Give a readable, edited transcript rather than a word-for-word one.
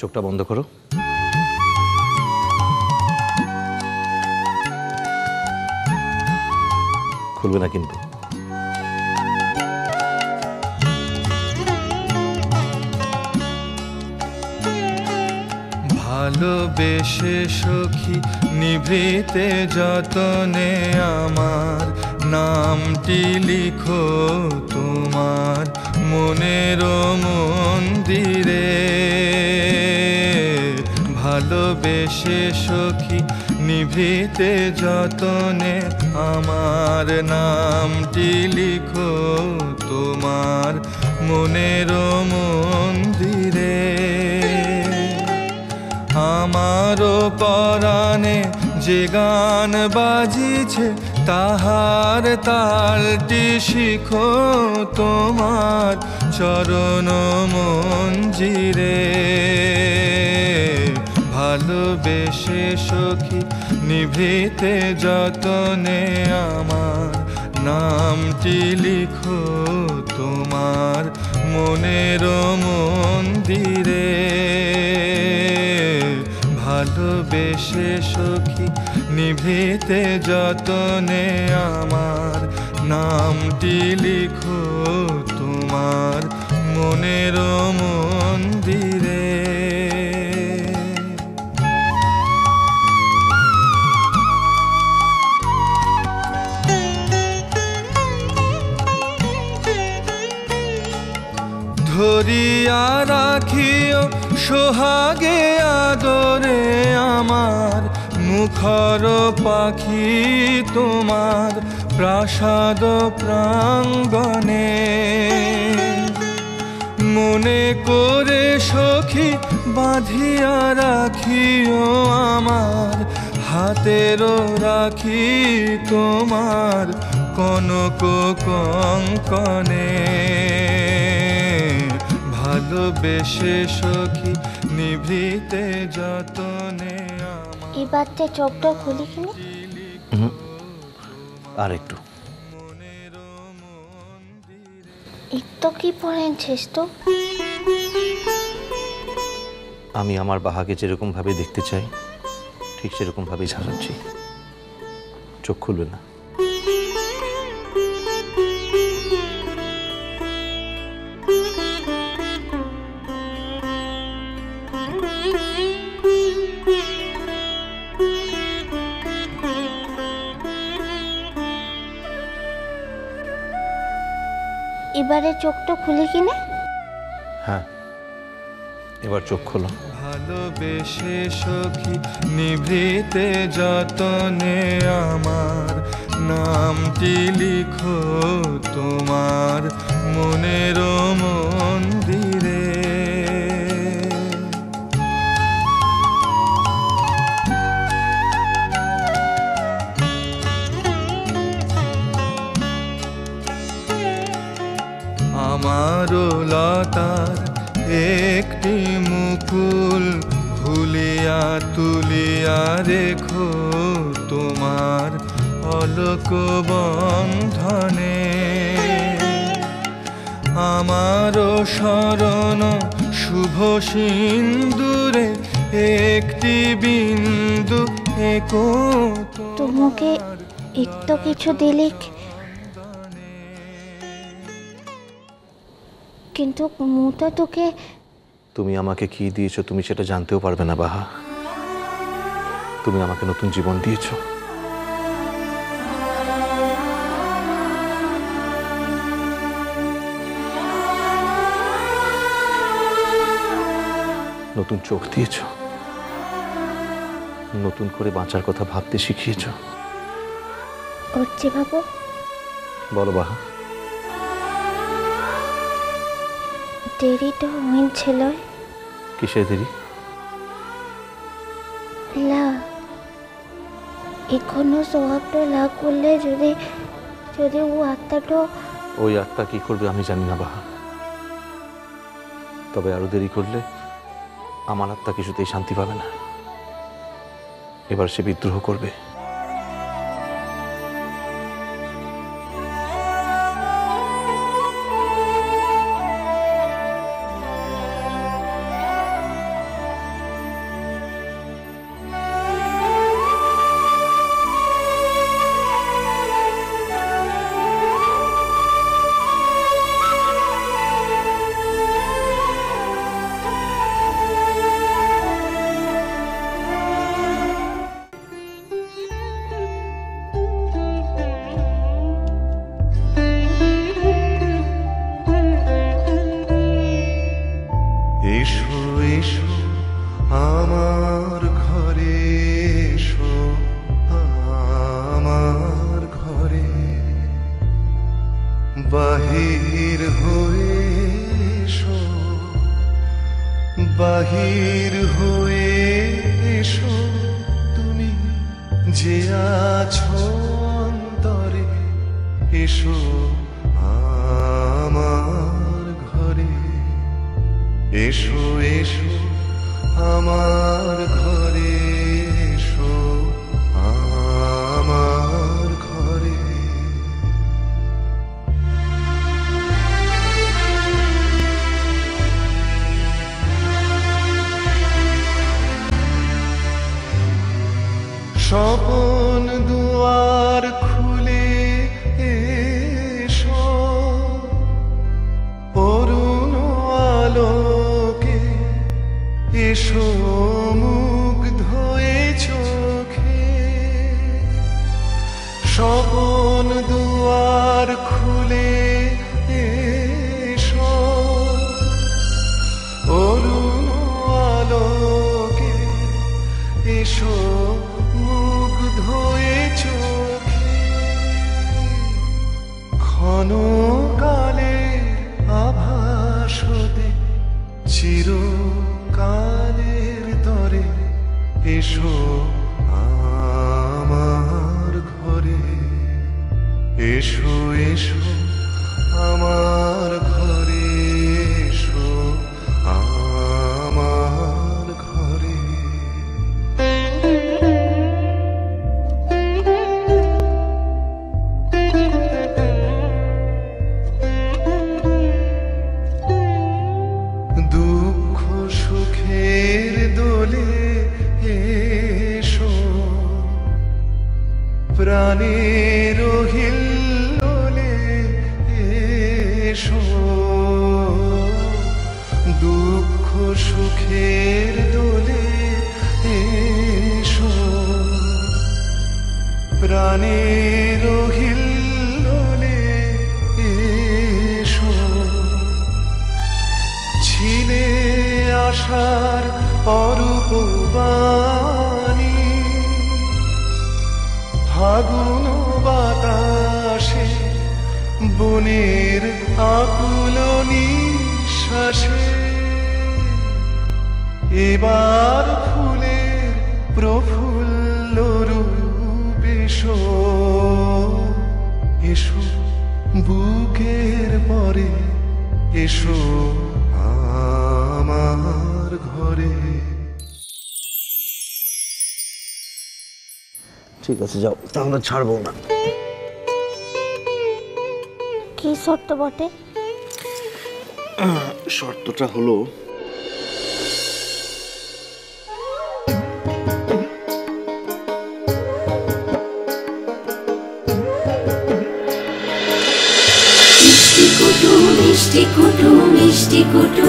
চোখটা বন্ধ করো। খুলবে না কিন্তু। ভালোবেসে সখী নিভৃতে যতনে আমার নামটি লিখো তোমার মনের মন্দিরে। ভালোবেসে সখী নিভৃতে যতনে আমার নামটি লিখো তোমার মনের মন্দিরে। আমারও পরাণে যে গান বাজিছে তাহার তালটি শিখো তোমার চরণ মঞ্জিরে। ভালোবেসে সখী নিভৃতে যতনে আমার নামটি লিখো তোমার মনের মন্দিরে। ভালোবেসে সখী নিভৃতে যতনে আমার নামটি লিখো তোমার মনের মন্দিরে। ধরিয়া রাখিও সোহাগে আদরে আমার মুখর পাখি তোমার প্রাসাদ প্রাঙ্গণে। মনে করে সখী বাঁধিয়া রাখিও আমার হাতেরও রাখি তোমার কনক কঙ্কনে। ভালোবেসে সখী নিভৃতে যতনে এবারতে চোখটা খুলি কিনে। আর একটু। একটু কি পড়েছিস তো? আমি আমার বাহাকে যেরকম ভাবে দেখতে চাই ঠিক সেরকম ভাবেই সাজাচ্ছি। চোখ খুলবে না। এবারে চোখটা খুলি কিনে। হ্যাঁ, এবার চোখ খোলো। ভালোবেসে সখী নিভৃতে যতনে আমার নামটি লিখো তোমার মনের মন্দিরে। আমারও লতার একটি মুকুল ভুলিয়া তুলিয়া রেখো তোমার অলক বন্ধনে। আমারও শরণ শুভ সিন্দুরে একটি বিন্দু একো তোমাকে একটু কিছু দিলি কিন্তু মুটা তোকে। তুমি আমাকে কি দিয়েছো তুমি সেটা জানতেও পারবে না বাহা। তুমি আমাকে নতুন জীবন দিয়েছো। নতুন চোখ দিয়েছো, নতুন করে বাঁচার কথা ভাবতে শিখিয়েছো। করছি ভাবো। বলো বাহা। দেরিটা হয়েছিল। কিসের দেরি? লা এখনো সোহাগটা লা করলে যদি যদি ও আত্মাটা। ওই আত্মা কি করবে আমি জানি না বাহা, তবে আরো দেরি করলে আমার আত্মা কিছুতেই শান্তি পাবে না। এবার সে বিদ্রোহ করবে। এসো আমার ঘরে, এসো আমার ঘরে। বাহির হয়ে এসো, বাহির হয়ে এসো, তুমি যে আছো অন্তরে, এসো আমার ঘরে। এসো এসো আমার ঘরে, এসো আমার ঘরে। স্বপন দুয়ার খুলে এসো, অরুণ আলোকে এসো, মুগ্ধ এ চোখে। স্বপন দুয়ার খুলে এসো, অরুণ আলোকে এসো, মুগ্ধ এ চোখে। ক্ষণকালের আভাস হতে চিরকালের তরে, এসো আমার ঘরে। এসো এসো আমার ঘরে, এসো আমার ঘরে। দুঃখ সুখের দোলে এসো, প্রাণের হিল্লোলে এসো। দুঃখ সুখের দোলে এসো, প্রাণের হিল্লোলে এসো। ছিলে আশার অরূপ বাণী, ফাগুন বাতাসে বনের আকুল নিঃশ্বাসে। এবার ফুলের প্রফুল্ল রূপ এসো, এসো বুকের পরে, এসো আমার ঘরে। ঠিক আছে যাও, তাহলে ছাড়বো না। কি শর্ত বটে? শর্তটা হলো মিষ্টি কুটু মিষ্টি কুটু মিষ্টি কুটু।